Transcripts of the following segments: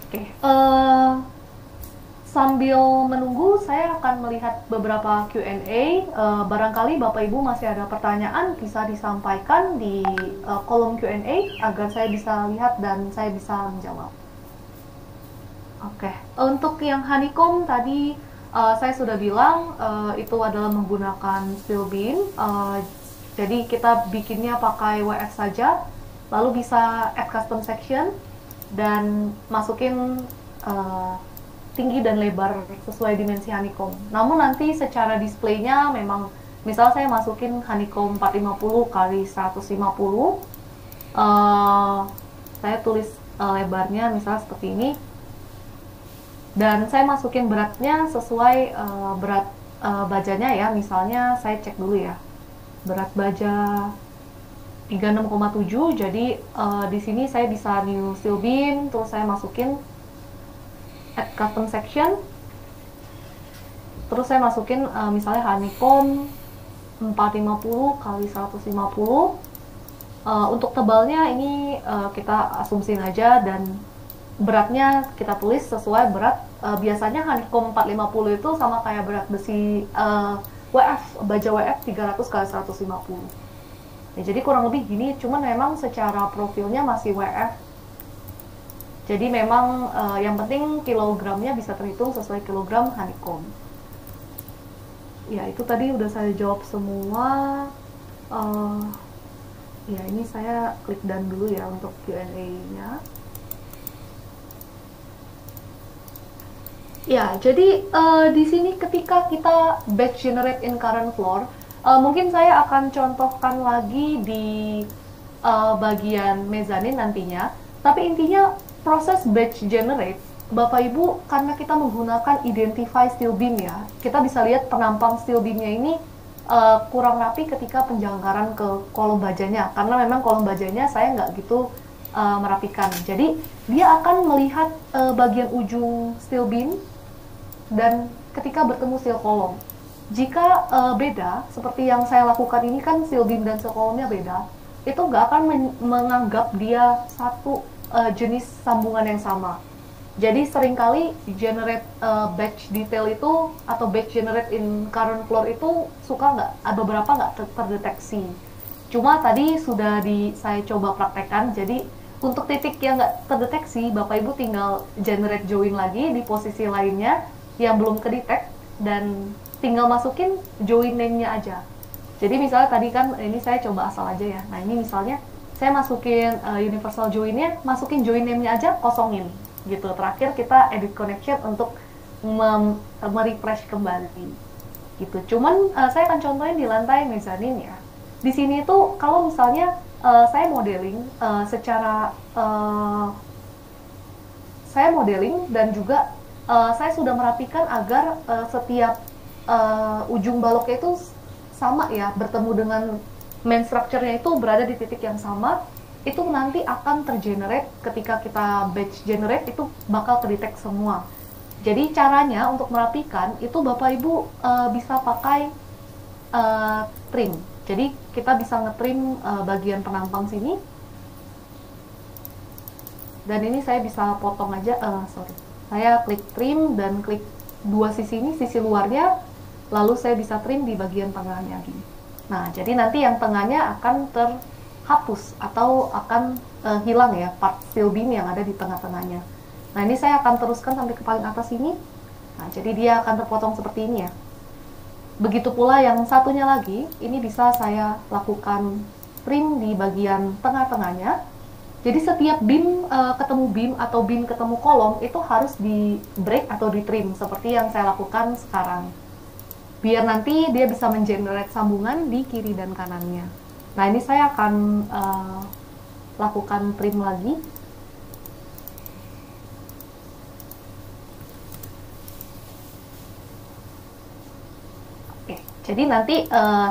Oke, sambil menunggu saya akan melihat beberapa Q&A. Barangkali Bapak Ibu masih ada pertanyaan bisa disampaikan di kolom Q&A agar saya bisa lihat dan saya bisa menjawab. Oke, untuk yang honeycomb tadi saya sudah bilang itu adalah menggunakan steel beam. Jadi kita bikinnya pakai WF saja, lalu bisa add custom section dan masukin uh, tinggi dan lebar sesuai dimensi honeycomb. Namun nanti secara displaynya memang misal saya masukin honeycomb 450 kali 150, saya tulis lebarnya misalnya seperti ini dan saya masukin beratnya sesuai berat bajanya ya. Misalnya saya cek dulu ya, berat baja 36,7. Jadi di sini saya bisa new steel beam, terus saya masukin add custom section, terus saya masukin misalnya honeycomb 450 kali 150. Untuk tebalnya ini kita asumsiin aja dan beratnya kita tulis sesuai berat. Biasanya honeycomb 450 itu sama kayak berat besi WF, baja WF 300 kali 150. Ya, jadi kurang lebih gini, cuman memang secara profilnya masih WF. Jadi memang yang penting kilogramnya bisa terhitung sesuai kilogram honeycomb. Ya, itu tadi udah saya jawab semua. Ya, ini saya klik done dulu ya untuk Q&A-nya. Ya, jadi di sini ketika kita batch generate in current floor, mungkin saya akan contohkan lagi di bagian mezanin nantinya. Tapi intinya proses batch generate, Bapak Ibu, karena kita menggunakan identify steel beam ya, kita bisa lihat penampang steel beamnya ini kurang rapi ketika penjangkaran ke kolom bajanya, karena memang kolom bajanya saya nggak gitu merapikan. Jadi dia akan melihat bagian ujung steel beam dan ketika bertemu steel kolom, jika beda seperti yang saya lakukan ini kan steel beam dan steel kolomnya beda, itu nggak akan menganggap dia satu jenis sambungan yang sama. Jadi seringkali generate batch detail itu atau batch generate in current floor itu suka nggak, beberapa nggak terdeteksi. Cuma tadi sudah saya coba praktekkan, jadi untuk titik yang nggak terdeteksi, Bapak Ibu tinggal generate join lagi di posisi lainnya yang belum kedetek dan tinggal masukin join name-nya aja. Jadi misalnya tadi kan ini saya coba asal aja ya. Nah ini misalnya saya masukin universal join-nya, masukin join name-nya aja, kosongin gitu. Terakhir kita edit connection untuk merefresh kembali gitu. Cuman saya akan contohin di lantai mezanin ya. Di sini tuh kalau misalnya saya modeling saya modeling dan juga saya sudah merapikan agar setiap ujung baloknya itu sama ya, bertemu dengan main structure-nya itu berada di titik yang sama. Itu nanti akan tergenerate ketika kita batch generate, itu bakal kedetek semua. Jadi caranya untuk merapikan itu Bapak Ibu bisa pakai trim. Jadi kita bisa ngetrim bagian penampang sini. Dan ini saya bisa potong aja, saya klik trim dan klik dua sisi ini, sisi luarnya, lalu saya bisa trim di bagian tengahnya gini. Nah, jadi nanti yang tengahnya akan terhapus atau akan hilang ya, part steel beam yang ada di tengah-tengahnya. Nah, ini saya akan teruskan sampai ke paling atas ini. Nah, jadi dia akan terpotong seperti ini ya. Begitu pula yang satunya lagi, ini bisa saya lakukan trim di bagian tengah-tengahnya. Jadi setiap beam ketemu beam atau beam ketemu kolom itu harus di break atau di trim seperti yang saya lakukan sekarang. Biar nanti dia bisa mengenerate sambungan di kiri dan kanannya. Nah ini saya akan lakukan trim lagi. Jadi nanti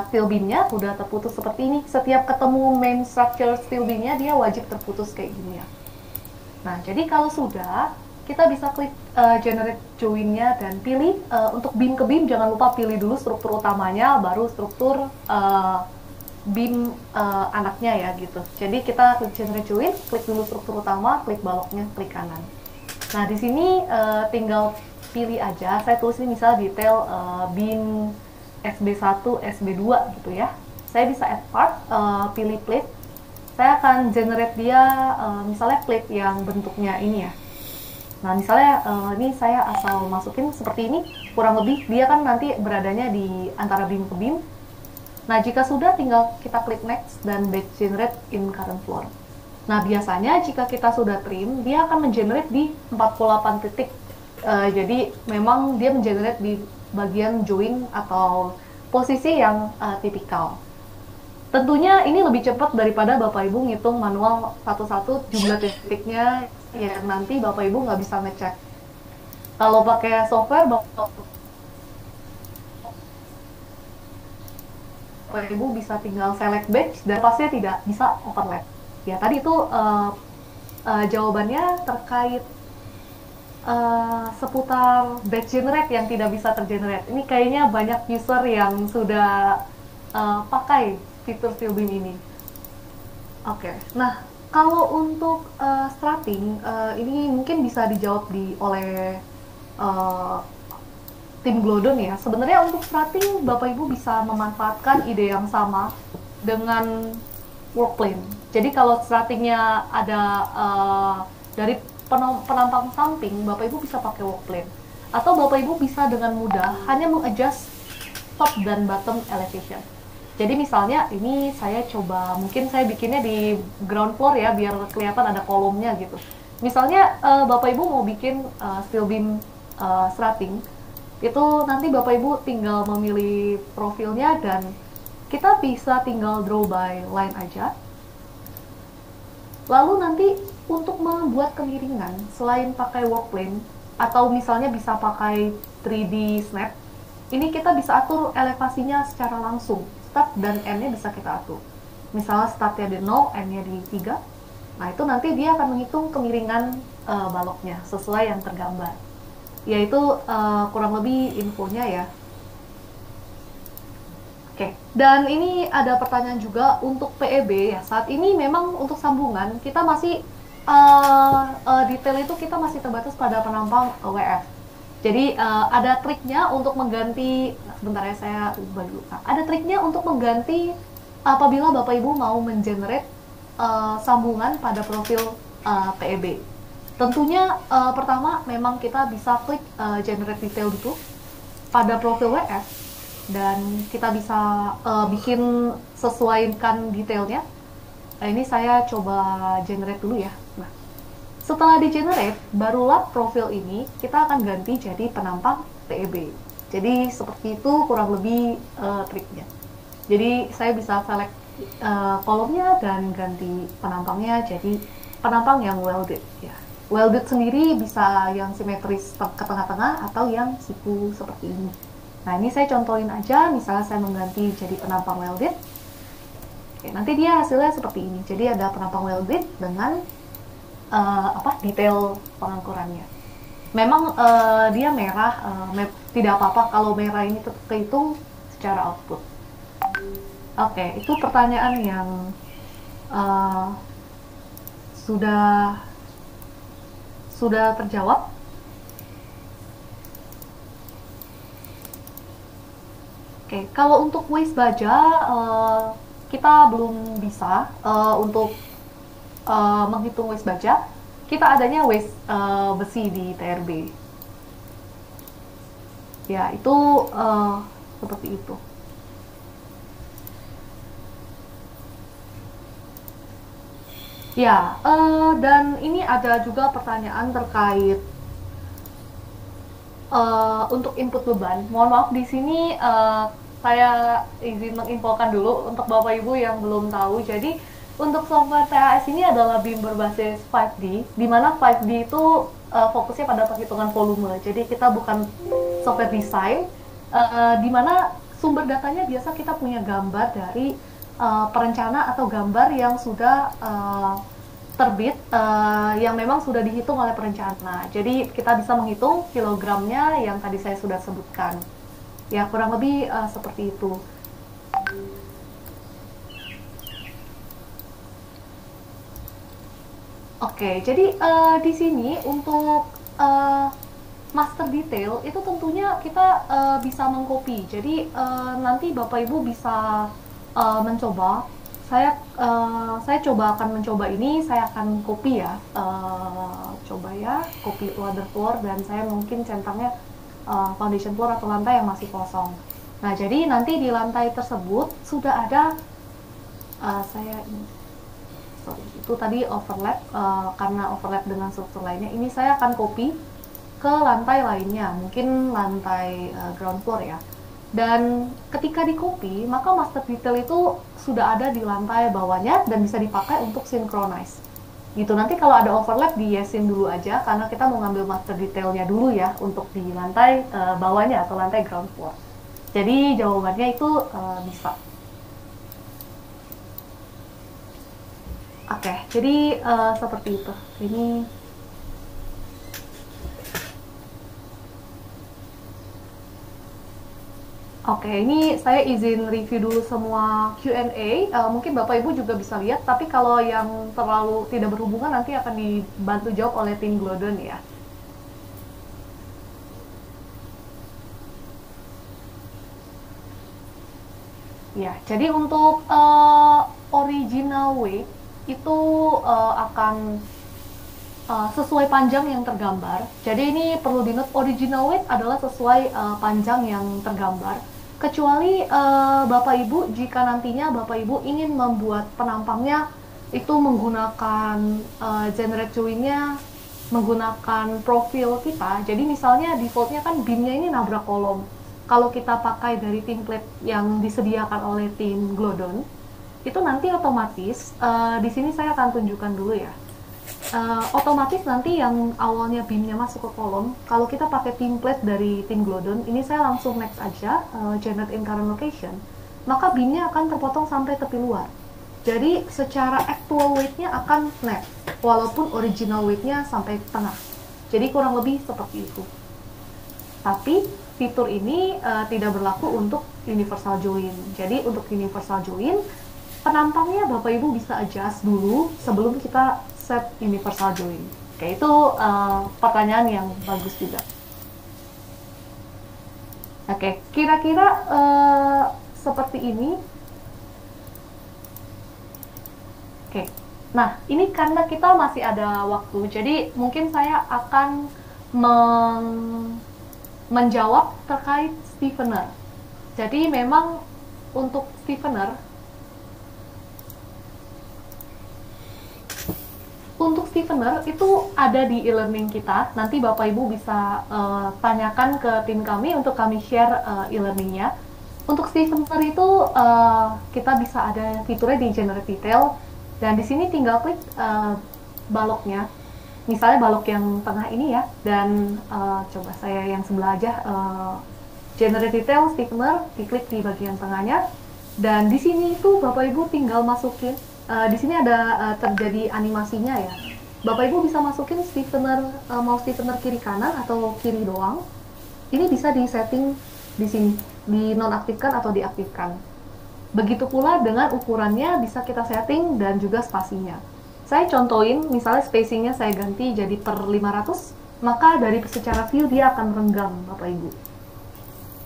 steel beam-nya udah terputus seperti ini. Setiap ketemu main structure steel beam-nya dia wajib terputus kayak gini ya. Nah, jadi kalau sudah, kita bisa klik generate join-nya dan pilih untuk beam ke beam, jangan lupa pilih dulu struktur utamanya, baru struktur beam anaknya ya gitu. Jadi kita klik generate join, klik dulu struktur utama, klik baloknya, klik kanan. Nah, di sini tinggal pilih aja. Saya tulis ini misal detail bin SB1, SB2 gitu ya. Saya bisa add part, pilih plate. Saya akan generate dia misalnya plate yang bentuknya ini ya. Nah, misalnya ini saya asal masukin seperti ini, kurang lebih dia kan nanti beradanya di antara beam ke beam. Nah, jika sudah tinggal kita klik next dan batch generate in current floor. Nah, biasanya jika kita sudah trim, dia akan mengenerate di 48 titik. Jadi memang dia mengenerate di bagian join atau posisi yang tipikal. Tentunya ini lebih cepat daripada Bapak Ibu ngitung manual satu-satu jumlah titiknya yang nanti Bapak Ibu nggak bisa ngecek. Kalau pakai software, Bapak Ibu bisa tinggal select batch dan pastinya tidak bisa overlap. Ya, tadi itu jawabannya terkait seputar batch generate yang tidak bisa tergenerate. Ini kayaknya banyak user yang sudah pakai fitur Steelbeam ini. Oke, nah kalau untuk strutting ini mungkin bisa dijawab oleh tim Glodon ya. Sebenarnya untuk strutting Bapak Ibu bisa memanfaatkan ide yang sama dengan work plane. Jadi kalau struttingnya ada dari penampang samping, Bapak Ibu bisa pakai work plane. Atau Bapak Ibu bisa dengan mudah hanya mengadjust top dan bottom elevation. Jadi misalnya ini saya coba, mungkin saya bikinnya di ground floor ya, biar kelihatan ada kolomnya gitu. Misalnya Bapak Ibu mau bikin steel beam strutting, itu nanti Bapak Ibu tinggal memilih profilnya dan kita bisa tinggal draw by line aja. Lalu nanti untuk membuat kemiringan, selain pakai work plane, atau misalnya bisa pakai 3D snap, ini kita bisa atur elevasinya secara langsung. Start dan end-nya bisa kita atur. Misalnya startnya di 0, end-nya di 3. Nah, itu nanti dia akan menghitung kemiringan baloknya sesuai yang tergambar. Yaitu kurang lebih infonya ya. Oke, dan ini ada pertanyaan juga untuk PEB ya. Saat ini memang untuk sambungan kita masih detail itu kita masih terbatas pada penampang WF. Jadi ada triknya untuk mengganti, sebentar ya saya ubah dulu. Nah, ada triknya untuk mengganti apabila Bapak Ibu mau mengenerate sambungan pada profil PEB. Tentunya pertama memang kita bisa klik generate detail dulu pada profil WF dan kita bisa bikin sesuaikan detailnya. Nah, ini saya coba generate dulu ya. Nah, setelah di generate, barulah profil ini kita akan ganti jadi penampang PEB. Jadi seperti itu kurang lebih triknya. Jadi saya bisa select kolomnya dan ganti penampangnya jadi penampang yang welded ya. Welded sendiri bisa yang simetris ke tengah-tengah atau yang siku seperti ini. Nah, ini saya contohin aja, misalnya saya mengganti jadi penampang welded. Oke, nanti dia hasilnya seperti ini. Jadi ada penampang welded dengan detail pengangkurannya. Memang dia merah, tidak apa-apa kalau merah ini tetap kehitung secara output. Oke, itu pertanyaan yang sudah terjawab. Oke, kalau untuk waste baja kita belum bisa untuk menghitung waste baja. Kita adanya waste besi di TRB. Ya, itu seperti itu. Ya, dan ini ada juga pertanyaan terkait untuk input beban. Mohon maaf di sini saya izin menginfokan dulu untuk Bapak Ibu yang belum tahu. Jadi untuk software TAS ini adalah BIM berbasis 5D, di mana 5D itu fokusnya pada penghitungan volume. Jadi kita bukan software design, di mana sumber datanya biasa kita punya gambar dari perencana atau gambar yang sudah terbit, yang memang sudah dihitung oleh perencana. Jadi kita bisa menghitung kilogramnya yang tadi saya sudah sebutkan. Ya, kurang lebih seperti itu. Oke, jadi di sini untuk master detail itu tentunya kita bisa mengcopy. Jadi nanti Bapak Ibu bisa mencoba. Saya akan mencoba ini, saya akan copy ya. Coba ya, copy water floor, dan saya mungkin centangnya foundation floor atau lantai yang masih kosong. Nah, jadi nanti di lantai tersebut sudah ada itu tadi overlap, karena overlap dengan struktur lainnya. Ini saya akan copy ke lantai lainnya, mungkin lantai ground floor ya. Dan ketika di copy, maka master detail itu sudah ada di lantai bawahnya dan bisa dipakai untuk synchronize. Gitu, nanti kalau ada overlap di yesin dulu aja, karena kita mau ngambil master detailnya dulu ya untuk di lantai bawahnya atau lantai ground floor. Jadi jawabannya itu bisa. Oke, jadi seperti itu. Ini Oke, ini saya izin review dulu semua Q&A. Mungkin Bapak Ibu juga bisa lihat, tapi kalau yang terlalu tidak berhubungan nanti akan dibantu jawab oleh tim Glodon ya. Ya, jadi untuk original weight itu akan sesuai panjang yang tergambar. Jadi ini perlu di-note, original weight adalah sesuai panjang yang tergambar. Kecuali Bapak Ibu, jika nantinya Bapak Ibu ingin membuat penampangnya itu menggunakan generate join-nya, menggunakan profil kita. Jadi misalnya defaultnya kan beam-nya ini nabrak kolom. Kalau kita pakai dari template yang disediakan oleh tim Glodon, itu nanti otomatis, di sini saya akan tunjukkan dulu ya. Otomatis nanti yang awalnya beamnya masuk ke kolom, kalau kita pakai template dari tim Glodon, ini saya langsung next aja, generate in current location, maka beamnya akan terpotong sampai tepi luar. Jadi secara actual weight-nya akan net, walaupun original weight-nya sampai tengah. Jadi kurang lebih seperti itu. Tapi fitur ini tidak berlaku untuk universal join. Jadi untuk universal join, penampangnya Bapak Ibu bisa adjust dulu sebelum kita set universal join. Oke, itu pertanyaan yang bagus juga. Oke, kira-kira seperti ini. Oke, nah ini karena kita masih ada waktu, jadi mungkin saya akan menjawab terkait stiffener. Jadi memang untuk stiffener, itu ada di e-learning kita. Nanti Bapak Ibu bisa tanyakan ke tim kami untuk kami share e-learningnya. Untuk stiffener itu kita bisa ada fiturnya di generate detail, dan di sini tinggal klik baloknya. Misalnya balok yang tengah ini ya, dan coba saya yang sebelah aja, generate detail stiffener, diklik di bagian tengahnya, dan di sini itu Bapak Ibu tinggal masukin. Di sini ada terjadi animasinya ya. Bapak Ibu bisa masukin stiffener, mau stiffener kiri kanan atau kiri doang. Ini bisa di setting di sini, di nonaktifkan atau diaktifkan. Begitu pula dengan ukurannya bisa kita setting dan juga spasinya. Saya contohin, misalnya spacingnya saya ganti jadi per 500, maka dari secara view dia akan renggang Bapak Ibu.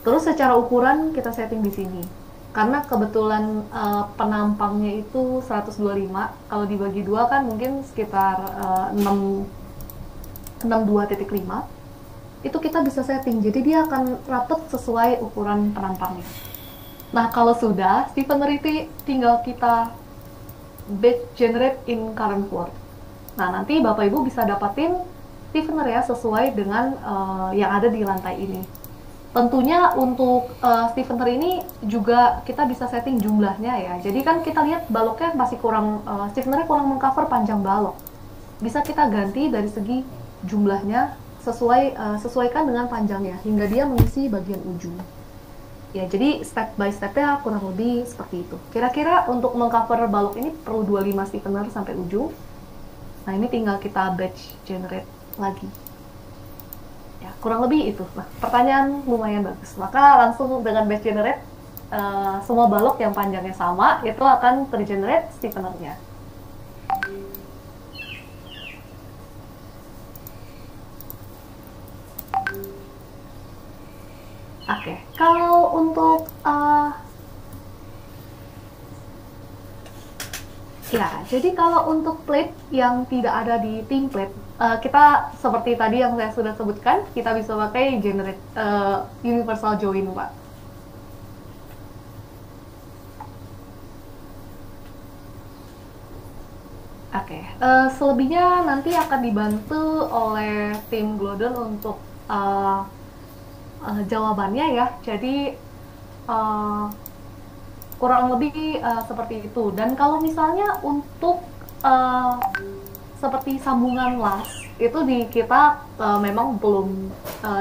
Terus secara ukuran kita setting di sini. Karena kebetulan penampangnya itu 125, kalau dibagi dua kan mungkin sekitar 62.5, itu kita bisa setting, jadi dia akan rapet sesuai ukuran penampangnya. Nah, kalau sudah, stiffener itu tinggal kita batch generate in current floor. Nah, nanti Bapak Ibu bisa dapatin stiffener ya, sesuai dengan yang ada di lantai ini. Tentunya untuk stiffener ini juga kita bisa setting jumlahnya ya. Jadi kan kita lihat baloknya masih kurang, stiffenernya kurang mengcover panjang balok. Bisa kita ganti dari segi jumlahnya, sesuaikan dengan panjangnya hingga dia mengisi bagian ujung. Ya, jadi step by stepnya kurang lebih seperti itu. Kira-kira untuk mengcover balok ini perlu 25 stiffener sampai ujung. Nah, ini tinggal kita batch generate lagi. Ya, kurang lebih itu. Nah, pertanyaan lumayan bagus. Maka langsung dengan batch generate, semua balok yang panjangnya sama, itu akan tergenerate stiffenernya. Oke, kalau untuk ya, jadi kalau untuk plate yang tidak ada di template, kita seperti tadi yang saya sudah sebutkan, kita bisa pakai generate universal join, Pak. Oke, selebihnya nanti akan dibantu oleh tim Glodon untuk uh, jawabannya ya. Jadi uh, kurang lebih seperti itu. Dan kalau misalnya untuk uh, seperti sambungan las itu di kita memang belum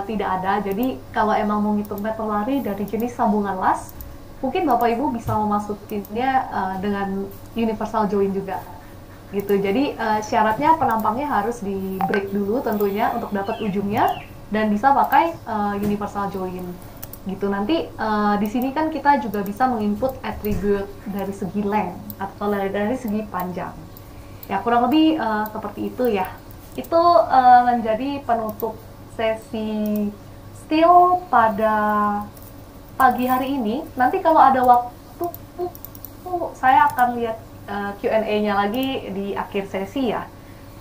tidak ada. Jadi kalau emang mau ngitung meter lari dari jenis sambungan las, mungkin Bapak Ibu bisa memasukinnya dengan universal join juga. Gitu. Jadi syaratnya penampangnya harus di break dulu tentunya untuk dapat ujungnya dan bisa pakai universal join. Gitu. Nanti di sini kan kita juga bisa menginput attribute dari segi length atau dari segi panjang. Ya kurang lebih seperti itu ya. Itu menjadi penutup sesi steel pada pagi hari ini. Nanti kalau ada waktu saya akan lihat Q&A-nya lagi di akhir sesi ya.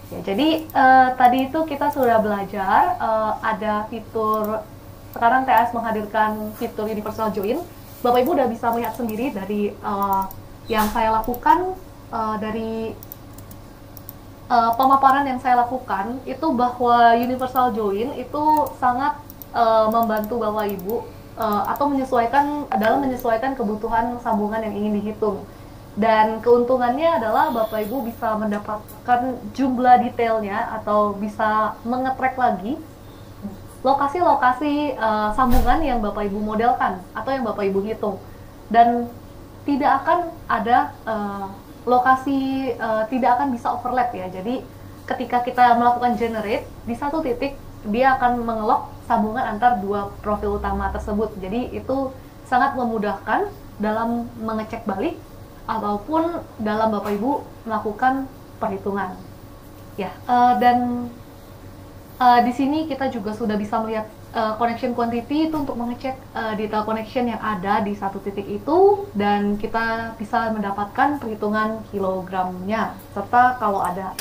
Ya jadi tadi itu kita sudah belajar ada fitur. Sekarang TAS menghadirkan fitur Universal Join. Bapak Ibu udah bisa melihat sendiri dari yang saya lakukan, dari pemaparan yang saya lakukan, itu bahwa Universal Join itu sangat membantu Bapak Ibu atau dalam menyesuaikan kebutuhan sambungan yang ingin dihitung. Dan keuntungannya adalah Bapak Ibu bisa mendapatkan jumlah detailnya atau bisa mengetrack lagi lokasi-lokasi sambungan yang Bapak Ibu modelkan atau yang Bapak Ibu hitung, dan tidak akan ada lokasi tidak akan bisa overlap ya. Jadi ketika kita melakukan generate di satu titik, dia akan mengelok sambungan antar dua profil utama tersebut. Jadi itu sangat memudahkan dalam mengecek balik ataupun dalam Bapak Ibu melakukan perhitungan ya. Dan di sini kita juga sudah bisa melihat connection quantity itu untuk mengecek detail connection yang ada di satu titik itu, dan kita bisa mendapatkan perhitungan kilogramnya, serta kalau ada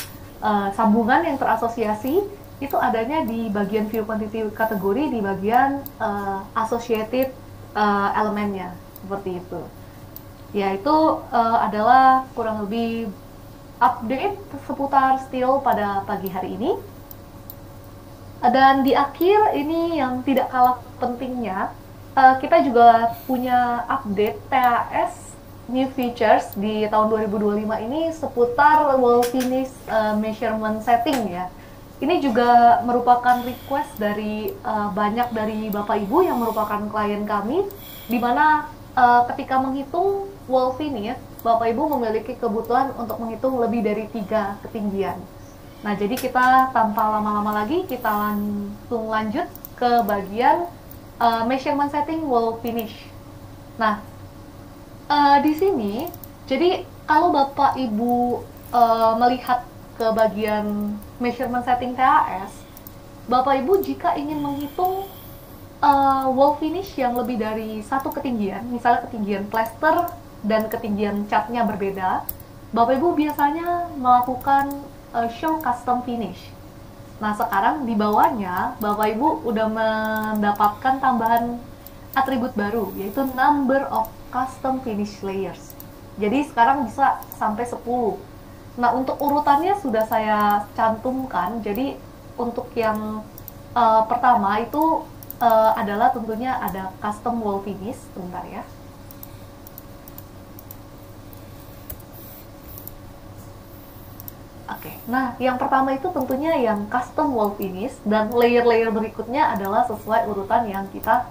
sambungan yang terasosiasi itu adanya di bagian view quantity kategori di bagian associated elemennya, seperti itu. Ya itu adalah kurang lebih update seputar steel pada pagi hari ini. Dan di akhir ini yang tidak kalah pentingnya, kita juga punya update TAS new features di tahun 2025 ini seputar wall finish measurement setting ya. Ini juga merupakan request dari banyak dari Bapak Ibu yang merupakan klien kami, di mana ketika menghitung wall finish, Bapak Ibu memiliki kebutuhan untuk menghitung lebih dari 3 ketinggian. Nah, jadi kita tanpa lama-lama lagi, kita langsung lanjut ke bagian measurement setting wall finish. Nah, di sini, jadi kalau Bapak Ibu melihat ke bagian measurement setting TAS, Bapak Ibu jika ingin menghitung wall finish yang lebih dari 1 ketinggian, misalnya ketinggian plaster dan ketinggian catnya berbeda, Bapak Ibu biasanya melakukan show custom finish. Nah, sekarang di bawahnya Bapak Ibu udah mendapatkan tambahan atribut baru, yaitu number of custom finish layers. Jadi sekarang bisa sampai 10. Nah, untuk urutannya sudah saya cantumkan. Jadi untuk yang pertama itu adalah tentunya ada custom wall finish. Sebentar ya. Oke, nah yang pertama itu tentunya yang custom wall finish, dan layer-layer berikutnya adalah sesuai urutan yang kita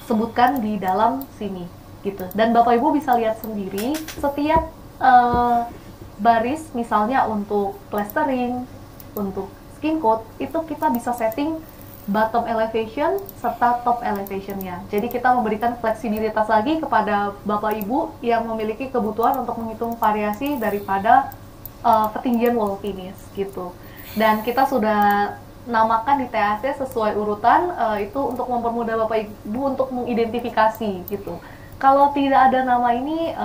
sebutkan di dalam sini, gitu. Dan Bapak Ibu bisa lihat sendiri setiap baris, misalnya untuk plastering, untuk skin coat, itu kita bisa setting bottom elevation serta top elevationnya. Jadi kita memberikan fleksibilitas lagi kepada Bapak Ibu yang memiliki kebutuhan untuk menghitung variasi daripada ketinggian wall finish gitu. Dan kita sudah namakan di TAC sesuai urutan, itu untuk mempermudah Bapak Ibu untuk mengidentifikasi gitu. Kalau tidak ada nama ini,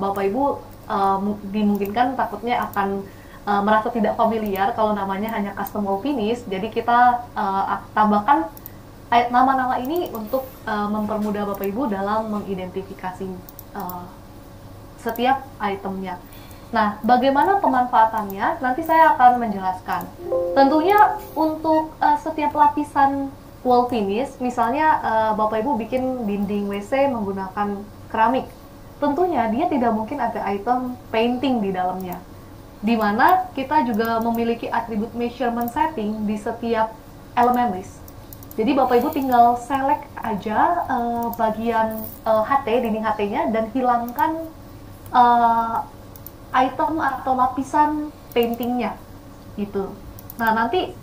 Bapak Ibu dimungkinkan takutnya akan merasa tidak familiar kalau namanya hanya custom wall finish. Jadi kita tambahkan nama-nama ini untuk mempermudah Bapak Ibu dalam mengidentifikasi setiap itemnya. Nah, bagaimana pemanfaatannya? Nanti saya akan menjelaskan. Tentunya untuk setiap lapisan wall finish, misalnya Bapak Ibu bikin dinding WC menggunakan keramik, tentunya dia tidak mungkin ada item painting di dalamnya. Dimana kita juga memiliki atribut measurement setting di setiap elemen list. Jadi Bapak Ibu tinggal select aja bagian HT, dinding HT-nya, dan hilangkan item atau lapisan paintingnya gitu. Nah, nanti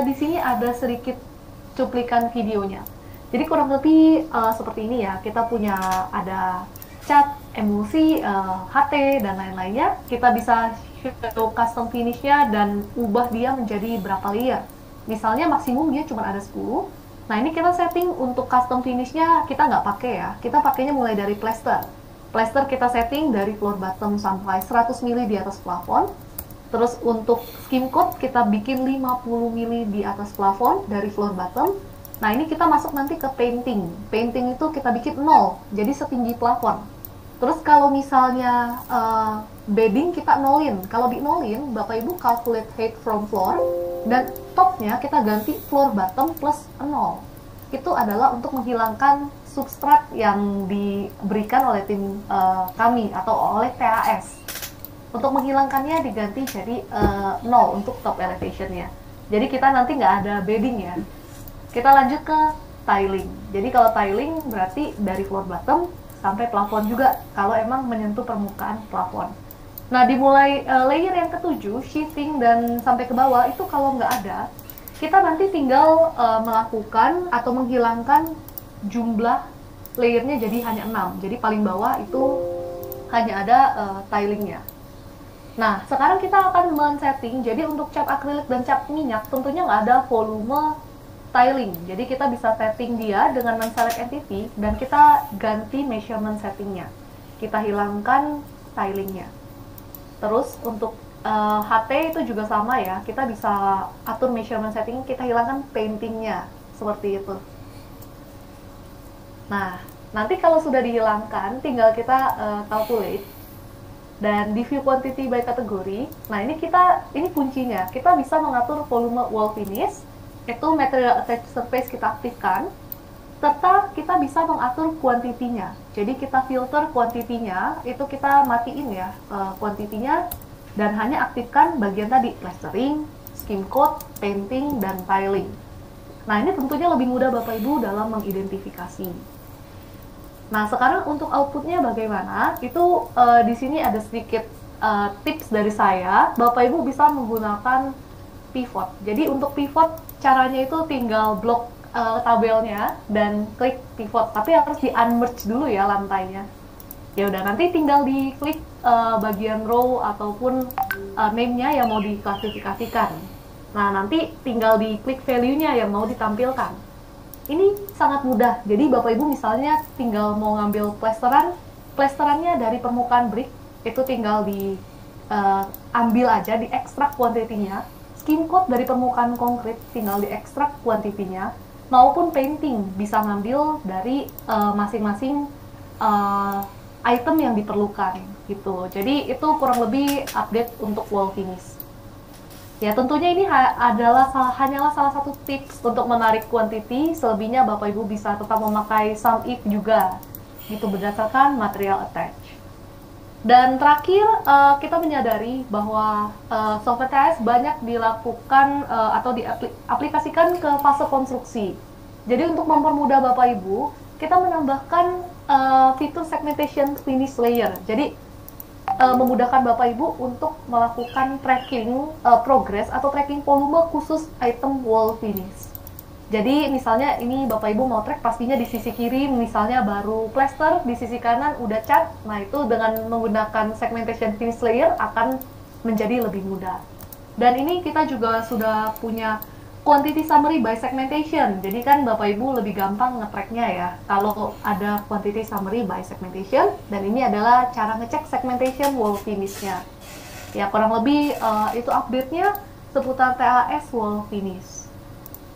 di sini ada sedikit cuplikan videonya. Jadi kurang lebih seperti ini ya. Kita punya ada cat, emulsi, HT dan lain-lainnya. Kita bisa show custom finish-nya dan ubah dia menjadi berapa layer. Misalnya maksimum dia cuma ada 10. Nah, ini kita setting untuk custom finish-nya kita nggak pakai ya. Kita pakainya mulai dari plaster. Plaster kita setting dari floor bottom sampai 100 mili di atas plafon. Terus untuk skim coat kita bikin 50 mili di atas plafon dari floor bottom. Nah, ini kita masuk nanti ke painting. Painting itu kita bikin 0, jadi setinggi plafon. Terus kalau misalnya bedding kita nolin. Kalau di nolin, Bapak Ibu calculate height from floor, dan topnya kita ganti floor bottom plus 0. Itu adalah untuk menghilangkan substrat yang diberikan oleh tim kami atau oleh TAS. Untuk menghilangkannya diganti jadi 0 untuk top elevationnya. Jadi kita nanti nggak ada bedding ya. Kita lanjut ke tiling. Jadi kalau tiling berarti dari floor bottom sampai plafon juga, kalau emang menyentuh permukaan plafon. Nah, dimulai layer yang ketujuh, sheathing dan sampai ke bawah, itu kalau nggak ada, kita nanti tinggal melakukan atau menghilangkan jumlah layernya jadi hanya 6. Jadi paling bawah itu hanya ada tilingnya. Nah, sekarang kita akan men-setting. Jadi untuk cat akrilik dan cat minyak tentunya nggak ada volume tiling. Jadi kita bisa setting dia dengan men-select entity dan kita ganti measurement settingnya. Kita hilangkan tilingnya. Terus untuk HT itu juga sama ya. Kita bisa atur measurement setting, kita hilangkan paintingnya seperti itu. Nah, nanti kalau sudah dihilangkan, tinggal kita calculate dan di view quantity by kategori. Nah, ini kuncinya. Kita bisa mengatur volume wall finish, itu material attached surface kita aktifkan, serta kita bisa mengatur kuantitinya. Jadi kita filter kuantitinya, itu kita matiin ya kuantitinya, dan hanya aktifkan bagian tadi, plastering, skim coat, painting, dan tiling. Nah, ini tentunya lebih mudah Bapak Ibu dalam mengidentifikasi. Nah, sekarang untuk outputnya bagaimana? Itu di sini ada sedikit tips dari saya. Bapak Ibu bisa menggunakan pivot. Jadi untuk pivot caranya itu tinggal blok tabelnya dan klik pivot. Tapi harus di unmerge dulu ya lantainya. Ya udah, nanti tinggal diklik bagian row ataupun name-nya yang mau diklasifikasikan. Nah, nanti tinggal diklik value-nya yang mau ditampilkan. Ini sangat mudah. Jadi Bapak Ibu misalnya tinggal mau ngambil plesterannya dari permukaan brick, itu tinggal diambil aja, diekstrak kuantitinya. Skim coat dari permukaan konkrit, tinggal diekstrak kuantitinya. Maupun painting, bisa ngambil dari masing-masing item yang diperlukan gitu. Jadi itu kurang lebih update untuk wall finish. Ya, tentunya ini hanyalah salah satu tips untuk menarik quantity. Selebihnya Bapak Ibu bisa tetap memakai sum if juga, gitu, berdasarkan material attach. Dan terakhir, kita menyadari bahwa software TAS banyak dilakukan atau diaplikasikan ke fase konstruksi. Jadi untuk mempermudah Bapak Ibu, kita menambahkan fitur segmentation finish layer. Jadi memudahkan Bapak Ibu untuk melakukan tracking progress atau tracking volume khusus item wall finish. Jadi misalnya ini Bapak Ibu mau track, pastinya di sisi kiri misalnya baru plaster, di sisi kanan udah cat. Nah, itu dengan menggunakan segmentation finish layer akan menjadi lebih mudah. Dan ini kita juga sudah punya quantity summary by segmentation. Jadi kan Bapak Ibu lebih gampang nge-tracknya ya kalau ada quantity summary by segmentation, dan ini adalah cara ngecek segmentation wall finish-nya. Ya kurang lebih itu update-nya seputar TAS wall finish.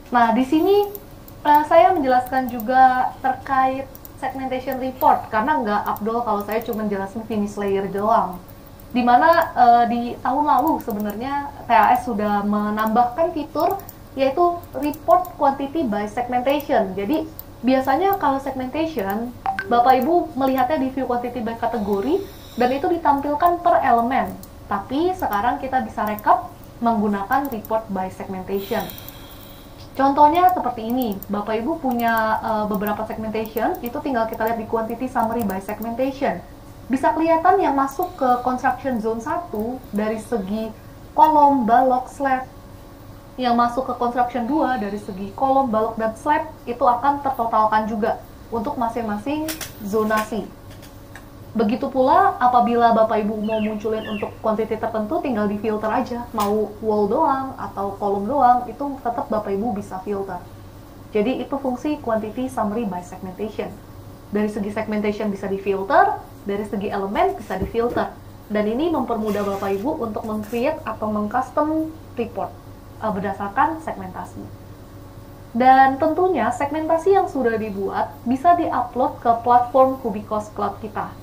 Nah di sini saya menjelaskan juga terkait segmentation report, karena nggak afdol kalau saya cuma jelasin finish layer doang. Dimana di tahun lalu sebenarnya TAS sudah menambahkan fitur yaitu report quantity by segmentation. Jadi biasanya kalau segmentation, Bapak Ibu melihatnya di view quantity by kategori dan itu ditampilkan per elemen. Tapi sekarang kita bisa rekap menggunakan report by segmentation. Contohnya seperti ini, Bapak Ibu punya beberapa segmentation, itu tinggal kita lihat di quantity summary by segmentation. Bisa kelihatan yang masuk ke construction zone 1 dari segi kolom, balok, slab. Yang masuk ke construction 2 dari segi kolom, balok, dan slab itu akan tertotalkan juga untuk masing-masing zonasi. Begitu pula apabila Bapak Ibu mau munculin untuk quantity tertentu, tinggal di filter aja, mau wall doang atau kolom doang, itu tetap Bapak Ibu bisa filter. Jadi itu fungsi quantity summary by segmentation. Dari segi segmentation bisa di filter, dari segi elemen bisa di filter, dan ini mempermudah Bapak Ibu untuk meng-create atau meng-custom report berdasarkan segmentasi. Dan tentunya segmentasi yang sudah dibuat bisa di-upload ke platform Kubikos Cloud kita.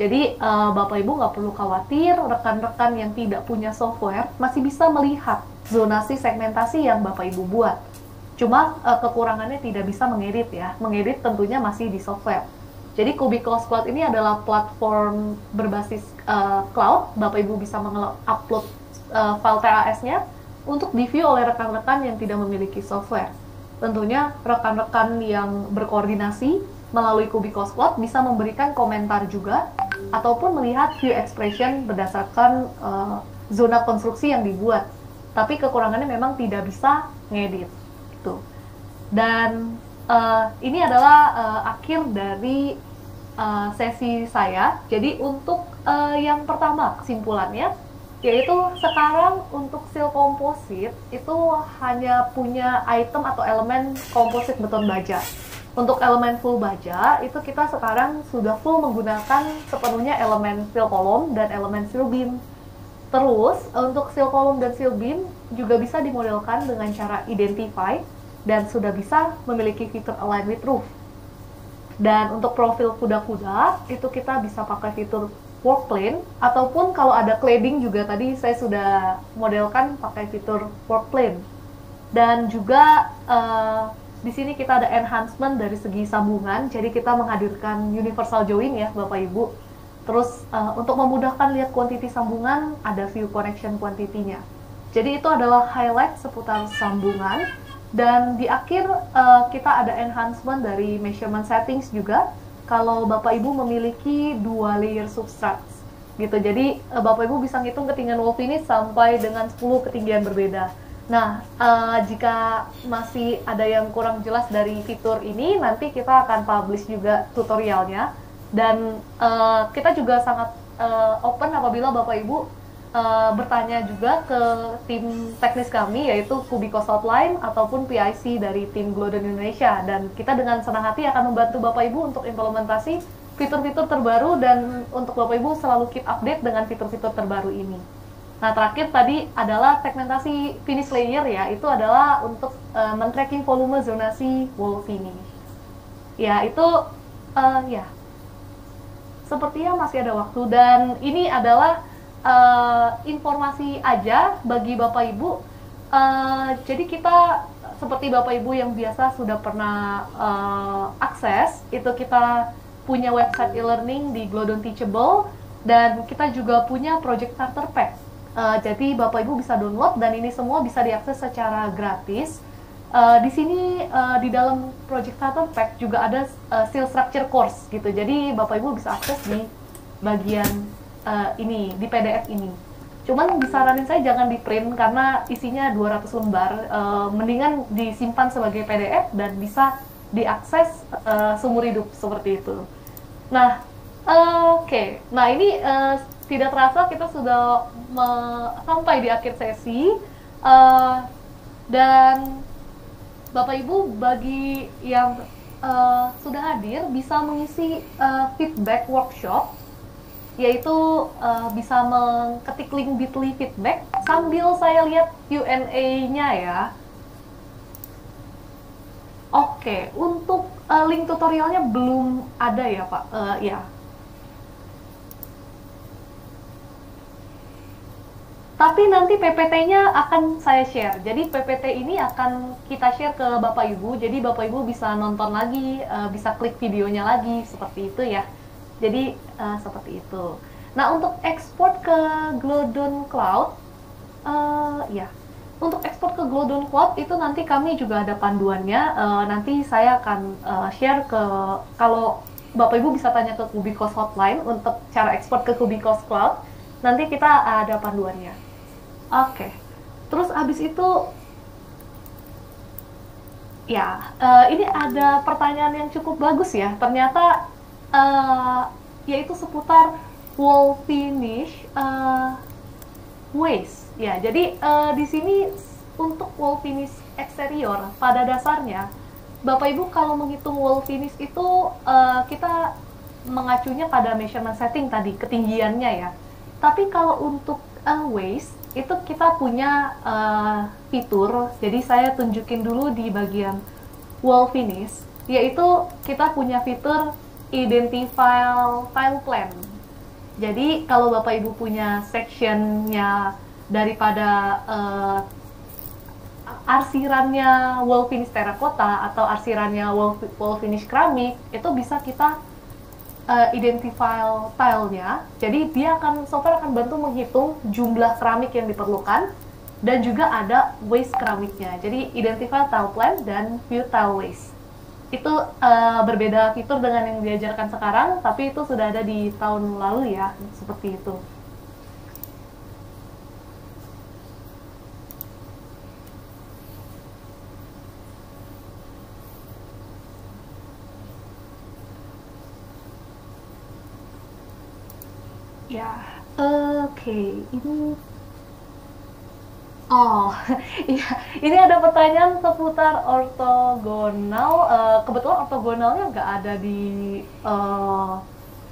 Jadi Bapak Ibu nggak perlu khawatir, rekan-rekan yang tidak punya software masih bisa melihat zonasi segmentasi yang Bapak Ibu buat. Cuma kekurangannya tidak bisa mengedit ya. Mengedit tentunya masih di software. Jadi Kubikos Cloud ini adalah platform berbasis cloud. Bapak Ibu bisa mengupload file TAS-nya untuk di-view oleh rekan-rekan yang tidak memiliki software. Tentunya rekan-rekan yang berkoordinasi melalui Kubikos Cloud bisa memberikan komentar juga, ataupun melihat view expression berdasarkan zona konstruksi yang dibuat. Tapi kekurangannya memang tidak bisa ngedit. Gitu. Dan ini adalah akhir dari sesi saya. Jadi untuk yang pertama kesimpulannya, yaitu sekarang untuk seal komposit itu hanya punya item atau elemen komposit beton baja. Untuk elemen full baja itu kita sekarang sudah full menggunakan sepenuhnya elemen seal kolom dan elemen seal beam. Terus untuk seal kolom dan seal beam juga bisa dimodelkan dengan cara identify dan sudah bisa memiliki fitur align with roof. Dan untuk profil kuda-kuda itu kita bisa pakai fitur work plane, ataupun kalau ada cladding juga tadi saya sudah modelkan pakai fitur work plane. Dan juga di sini kita ada enhancement dari segi sambungan, jadi kita menghadirkan universal join ya Bapak Ibu. Terus untuk memudahkan lihat quantity sambungan, ada view connection quantity-nya. Jadi itu adalah highlight seputar sambungan. Dan di akhir kita ada enhancement dari measurement settings juga, kalau Bapak Ibu memiliki 2 layer substrates gitu. Jadi Bapak Ibu bisa ngitung ketinggian wall finish sampai dengan 10 ketinggian berbeda. Nah, jika masih ada yang kurang jelas dari fitur ini, nanti kita akan publish juga tutorialnya. Dan kita juga sangat open apabila Bapak Ibu bertanya juga ke tim teknis kami, yaitu Kubikos Outline ataupun PIC dari tim Glodon Indonesia, dan kita dengan senang hati akan membantu Bapak Ibu untuk implementasi fitur-fitur terbaru dan untuk Bapak Ibu selalu keep update dengan fitur-fitur terbaru ini. Nah, terakhir tadi adalah segmentasi finish layer ya, itu adalah untuk men-tracking volume zonasi wall finish. Ya, itu ya sepertinya masih ada waktu, dan ini adalah informasi aja bagi Bapak Ibu. Jadi kita seperti Bapak Ibu yang biasa sudah pernah akses, itu kita punya website e-learning di Glodon Teachable, dan kita juga punya project starter pack. Jadi Bapak Ibu bisa download, dan ini semua bisa diakses secara gratis. Di sini di dalam project starter pack juga ada seal structure course gitu. Jadi Bapak Ibu bisa akses di bagian ini, di PDF ini. Cuman disaranin saya jangan di print karena isinya 200 lembar, mendingan disimpan sebagai PDF dan bisa diakses seumur hidup seperti itu. Nah, oke. Nah, ini tidak terasa kita sudah sampai di akhir sesi. Dan Bapak Ibu bagi yang sudah hadir bisa mengisi feedback workshop, yaitu bisa mengetik link bit.ly feedback sambil saya lihat Q&A-nya ya. Oke, untuk link tutorialnya belum ada ya Pak? Ya. Tapi nanti PPT-nya akan saya share. Jadi PPT ini akan kita share ke Bapak Ibu. Jadi Bapak Ibu bisa nonton lagi, bisa klik videonya lagi, seperti itu ya. Jadi seperti itu. Nah, untuk ekspor ke Glodon Cloud, ya, untuk ekspor ke Glodon Cloud itu nanti kami juga ada panduannya. Nanti saya akan share ke, kalau Bapak Ibu bisa tanya ke Kubikos Hotline untuk cara ekspor ke Kubikos Cloud. Nanti kita ada panduannya. Oke, terus abis itu, ya, ini ada pertanyaan yang cukup bagus ya. Ternyata, yaitu seputar wall finish waste. Ya, jadi di sini untuk wall finish eksterior pada dasarnya, Bapak Ibu kalau menghitung wall finish itu kita mengacunya pada measurement setting tadi, ketinggiannya ya. Tapi kalau untuk waste itu kita punya fitur, jadi saya tunjukin dulu di bagian wall finish, yaitu kita punya fitur identify tile plan. Jadi kalau Bapak Ibu punya sectionnya daripada arsirannya wall finish terakota atau arsirannya wall finish keramik, itu bisa kita identify tile-nya. Jadi dia software akan bantu menghitung jumlah keramik yang diperlukan dan juga ada waste keramiknya. Jadi identify tile plan dan view tile waste. Itu berbeda fitur dengan yang diajarkan sekarang, tapi itu sudah ada di tahun lalu ya, seperti itu. Ya, oke, ini, oh, iya, ini ada pertanyaan seputar ortogonal. Kebetulan ortogonalnya nggak ada di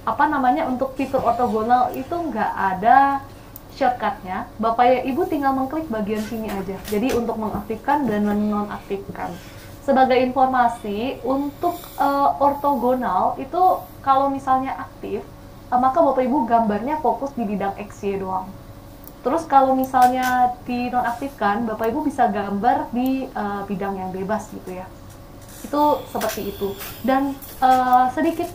apa namanya, untuk fitur ortogonal itu nggak ada shortcutnya. Bapak Ibu tinggal mengklik bagian sini aja. Jadi untuk mengaktifkan dan menonaktifkan. Sebagai informasi, untuk ortogonal itu kalau misalnya aktif, maka Bapak Ibu gambarnya fokus di bidang XY doang. Terus kalau misalnya dinonaktifkan, Bapak Ibu bisa gambar di bidang yang bebas gitu ya. Itu seperti itu. Dan sedikit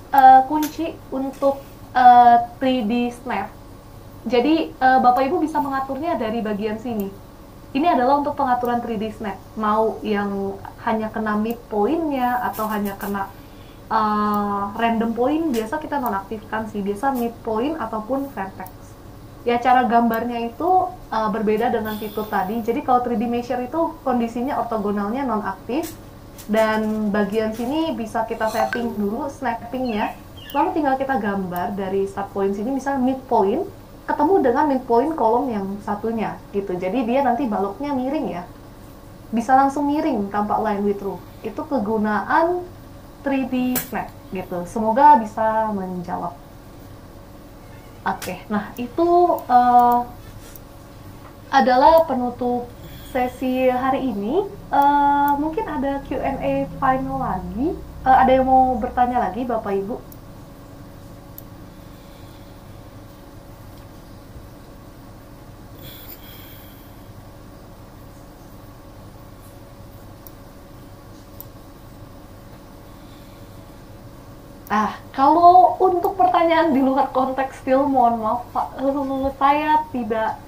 kunci untuk 3D Snap. Jadi Bapak Ibu bisa mengaturnya dari bagian sini. Ini adalah untuk pengaturan 3D Snap. Mau yang hanya kena midpoint-nya atau hanya kena random point, biasa kita nonaktifkan sih, biasa midpoint ataupun vertex. Ya, cara gambarnya itu berbeda dengan fitur tadi. Jadi kalau 3D measure itu kondisinya ortogonalnya nonaktif, dan bagian sini bisa kita setting dulu snappingnya, lalu tinggal kita gambar dari start point sini, misalnya midpoint ketemu dengan midpoint kolom yang satunya gitu. Jadi dia nanti baloknya miring ya, bisa langsung miring tanpa line with roof. Itu kegunaan 3D Snap gitu. Semoga bisa menjawab. Oke, nah itu adalah penutup sesi hari ini. Mungkin ada Q&A final lagi. Ada yang mau bertanya lagi, Bapak Ibu? Kalau untuk pertanyaan di luar konteks skill, mohon maaf Pak, saya tidak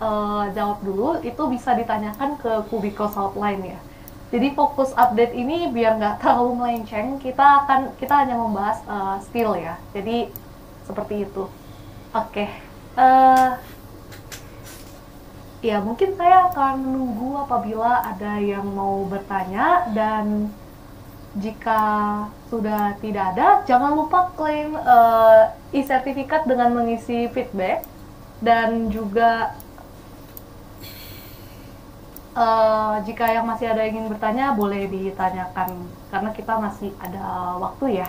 jawab dulu. Itu bisa ditanyakan ke Kubikos Hotline ya. Jadi fokus update ini biar nggak terlalu melenceng, kita hanya membahas skill ya. Jadi seperti itu. Oke. Ya mungkin saya akan menunggu apabila ada yang mau bertanya, dan jika sudah tidak ada, jangan lupa klaim e-sertifikat dengan mengisi feedback, dan juga Jika yang masih ada yang ingin bertanya, boleh ditanyakan karena kita masih ada waktu ya.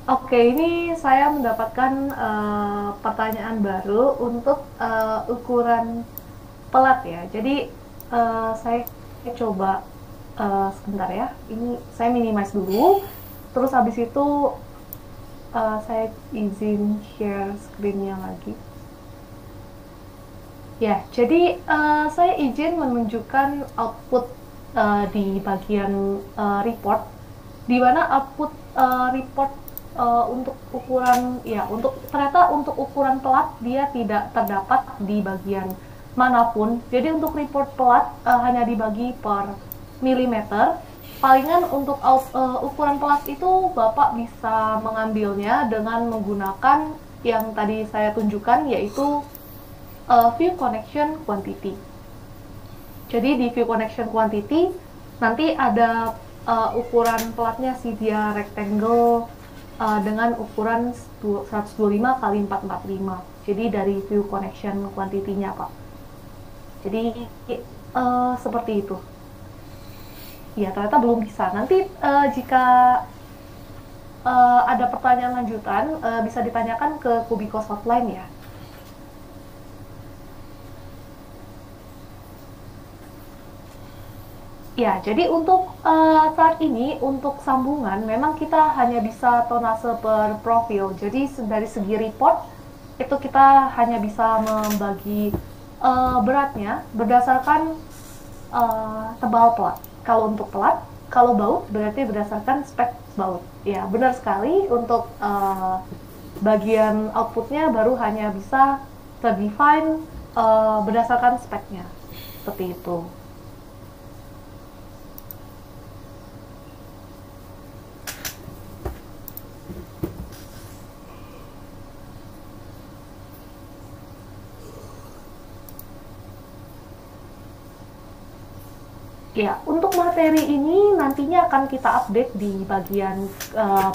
Oke, ini saya mendapatkan pertanyaan baru untuk ukuran pelat ya. Jadi saya coba sebentar ya. Ini saya minimize dulu. Terus habis itu saya izin share screen-nya lagi. Ya, jadi saya izin menunjukkan output di bagian report, di mana output report untuk ukuran ya ternyata untuk ukuran pelat dia tidak terdapat di bagian manapun. Jadi untuk report pelat hanya dibagi per milimeter. Palingan untuk ukuran pelat itu Bapak bisa mengambilnya dengan menggunakan yang tadi saya tunjukkan, yaitu view connection quantity. Jadi di view connection quantity nanti ada ukuran pelatnya sih, dia rectangle dengan ukuran 125 kali 445. Jadi dari view connection quantity-nya Pak. Jadi seperti itu. Ya, ternyata belum bisa. Nanti jika ada pertanyaan lanjutan bisa ditanyakan ke Kubikos Hotline ya. Ya, jadi untuk saat ini untuk sambungan memang kita hanya bisa tonase per profil. Jadi dari segi report itu kita hanya bisa membagi beratnya berdasarkan tebal pelat. Kalau untuk pelat, kalau baut berarti berdasarkan spek baut. Ya, benar sekali. Untuk bagian outputnya baru hanya bisa terdefine berdasarkan speknya. Seperti itu. Ya, untuk materi ini nantinya akan kita update di bagian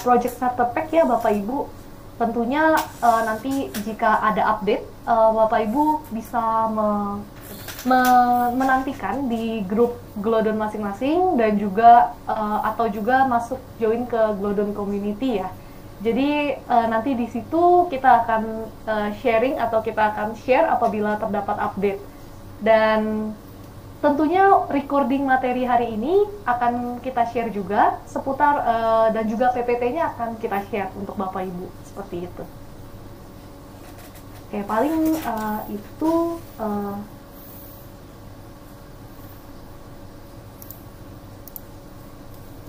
project starter pack ya Bapak Ibu. Tentunya nanti jika ada update, Bapak Ibu bisa menantikan di grup Glodon masing-masing dan juga atau juga masuk join ke Glodon community ya. Jadi nanti di situ kita akan sharing atau kita akan share apabila terdapat update. Dan tentunya recording materi hari ini akan kita share juga seputar dan juga PPT-nya akan kita share untuk Bapak Ibu seperti itu. Oke, paling itu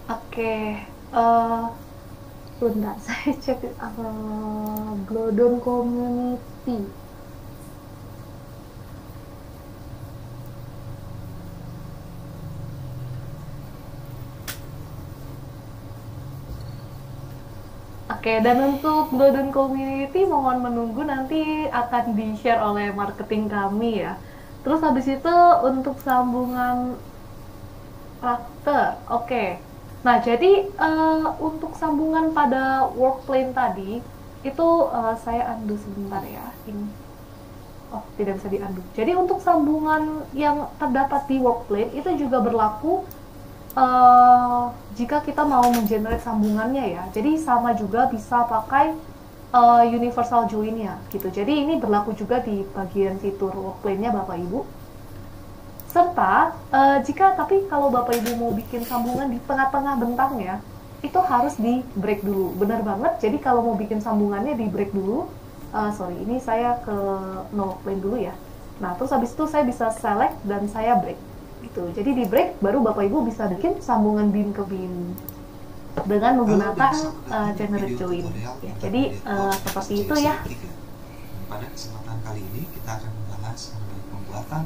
oke. Bentar, saya cek Glodon Community. Oke, dan untuk Glodon Community mohon menunggu, nanti akan di-share oleh marketing kami ya. Terus habis itu untuk sambungan karakter, oke. Nah, jadi untuk sambungan pada workplane tadi, itu saya undo sebentar ya. Ini. Oh, tidak bisa di-undo. Jadi untuk sambungan yang terdapat di workplane, itu juga berlaku jika kita mau mengenerate sambungannya ya. Jadi sama juga bisa pakai universal join-nya gitu. Jadi ini berlaku juga di bagian fitur workplane-nya Bapak Ibu. Serta jika tapi kalau Bapak Ibu mau bikin sambungan di tengah-tengah bentangnya, itu harus di break dulu. Benar banget. Jadi kalau mau bikin sambungannya di break dulu. Sorry, ini saya ke no workplane dulu ya. Nah, terus habis itu saya bisa select dan saya break gitu. Jadi di break baru Bapak Ibu bisa bikin sambungan bin ke bin dengan menggunakan generate join. Ya, jadi seperti itu ya. Pada kesempatan kali ini kita akan membahas mengenai pembuatan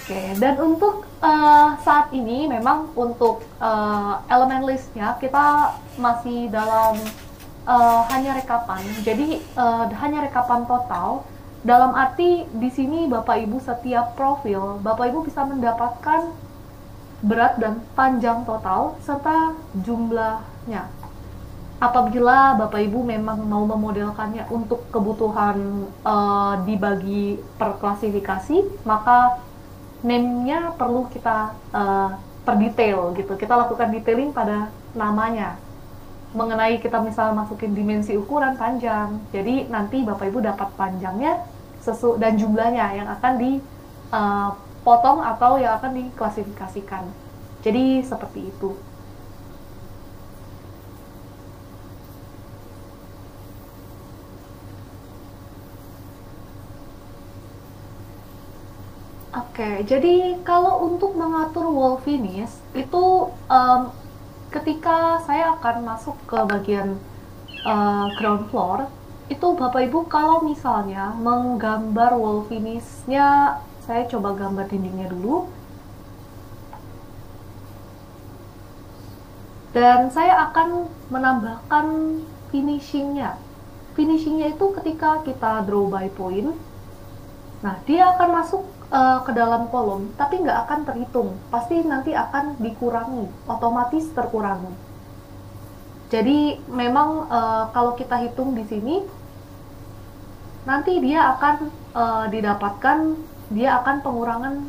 Oke, dan untuk saat ini memang untuk elemen listnya kita masih dalam hanya rekapan. Jadi hanya rekapan total. Dalam arti di sini Bapak Ibu setiap profil, Bapak Ibu bisa mendapatkan berat dan panjang total serta jumlahnya. Apabila Bapak Ibu memang mau memodelkannya untuk kebutuhan dibagi per klasifikasi, maka name-nya perlu kita perdetail gitu. Kita lakukan detailing pada namanya. Mengenai kita misalnya masukin dimensi ukuran panjang. Jadi nanti Bapak Ibu dapat panjangnya dan jumlahnya yang akan dipotong atau yang akan diklasifikasikan. Jadi seperti itu. Oke, jadi kalau untuk mengatur wall finish itu ketika saya akan masuk ke bagian ground floor, itu Bapak Ibu kalau misalnya menggambar wall finish-nya, saya coba gambar dindingnya dulu. Dan saya akan menambahkan finishing-nya. Finishing-nya itu ketika kita draw by point, nah dia akan masuk ke dalam kolom, tapi nggak akan terhitung. Pasti nanti akan dikurangi, otomatis terkurangi. Jadi memang kalau kita hitung di sini, nanti dia akan didapatkan, dia akan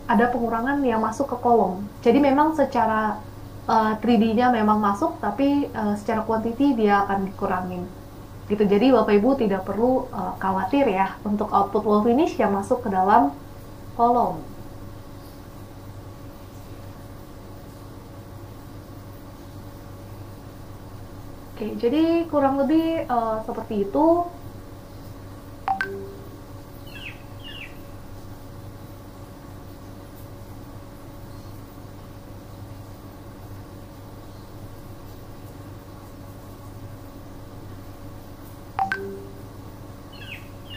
ada pengurangan yang masuk ke kolom. Jadi memang secara 3D-nya memang masuk, tapi secara quantity dia akan dikurangin. Gitu. Jadi Bapak Ibu tidak perlu khawatir ya untuk output wall finish yang masuk ke dalam kolom. Oke, jadi kurang lebih seperti itu.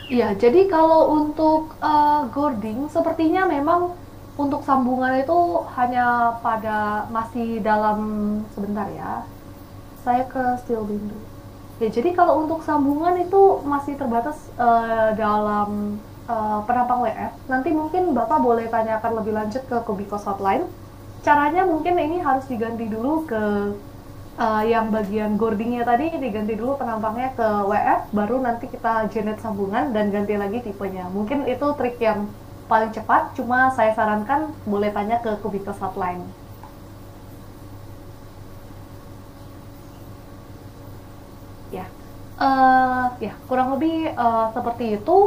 Iya, jadi kalau untuk Gording, sepertinya memang untuk sambungan itu hanya masih dalam sebentar ya. Saya ke steel beam dulu. Ya, jadi kalau untuk sambungan itu masih terbatas dalam penampang WF. Nanti mungkin Bapak boleh tanyakan lebih lanjut ke Kubikos Hotline. Caranya mungkin ini harus diganti dulu ke yang bagian gordingnya tadi, diganti dulu penampangnya ke WF, baru nanti kita generate sambungan dan ganti lagi tipenya. Mungkin itu trik yang paling cepat, cuma saya sarankan boleh tanya ke Kubikos Hotline. Ya, ya kurang lebih seperti itu.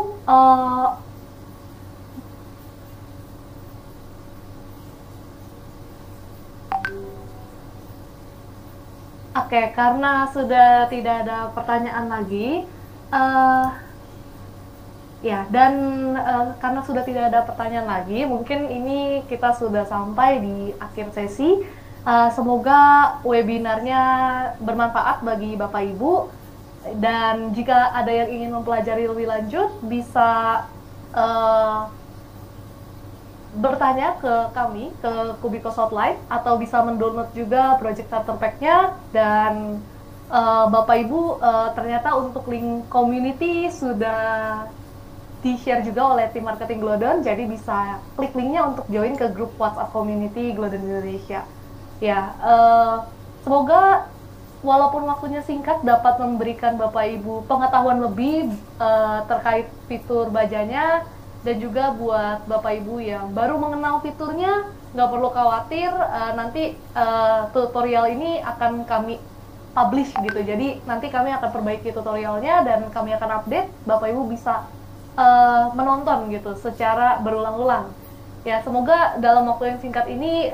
Oke, karena sudah tidak ada pertanyaan lagi, ya, dan karena sudah tidak ada pertanyaan lagi, mungkin ini kita sudah sampai di akhir sesi. Semoga webinarnya bermanfaat bagi Bapak Ibu, dan jika ada yang ingin mempelajari lebih lanjut, bisa bertanya ke kami, ke Kubikos Hotline, atau bisa mendownload juga Project Starter Pack-nya. Dan Bapak Ibu ternyata untuk link community sudah di-share juga oleh tim marketing Glodon, jadi bisa klik linknya untuk join ke grup WhatsApp community Glodon Indonesia. Ya, semoga walaupun waktunya singkat dapat memberikan Bapak Ibu pengetahuan lebih terkait fitur bajanya. Dan juga buat Bapak Ibu yang baru mengenal fiturnya, nggak perlu khawatir, nanti tutorial ini akan kami publish gitu. Jadi nanti kami akan perbaiki tutorialnya dan kami akan update, Bapak Ibu bisa menonton gitu secara berulang-ulang. Ya, semoga dalam waktu yang singkat ini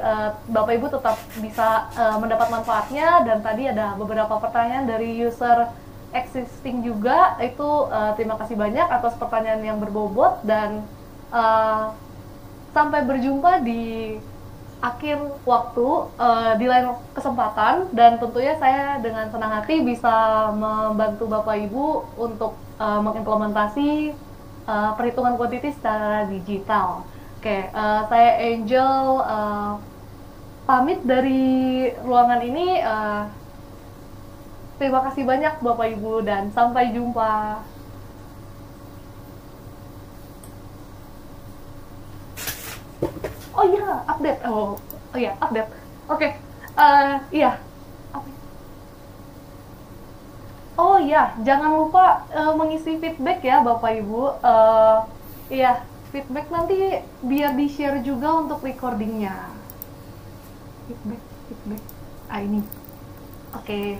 Bapak Ibu tetap bisa mendapat manfaatnya. Dan tadi ada beberapa pertanyaan dari user existing juga, itu terima kasih banyak atas pertanyaan yang berbobot, dan sampai berjumpa di akhir waktu di lain kesempatan. Dan tentunya saya dengan senang hati bisa membantu Bapak Ibu untuk mengimplementasi perhitungan kuantiti secara digital. Oke, saya Angel pamit dari ruangan ini. Terima kasih banyak Bapak Ibu dan sampai jumpa. Oh iya, update. Oh iya, update. Oke, iya. Oh iya, jangan lupa mengisi feedback ya Bapak Ibu. Iya, feedback nanti biar di-share juga untuk recordingnya. Feedback. Ini. Oke.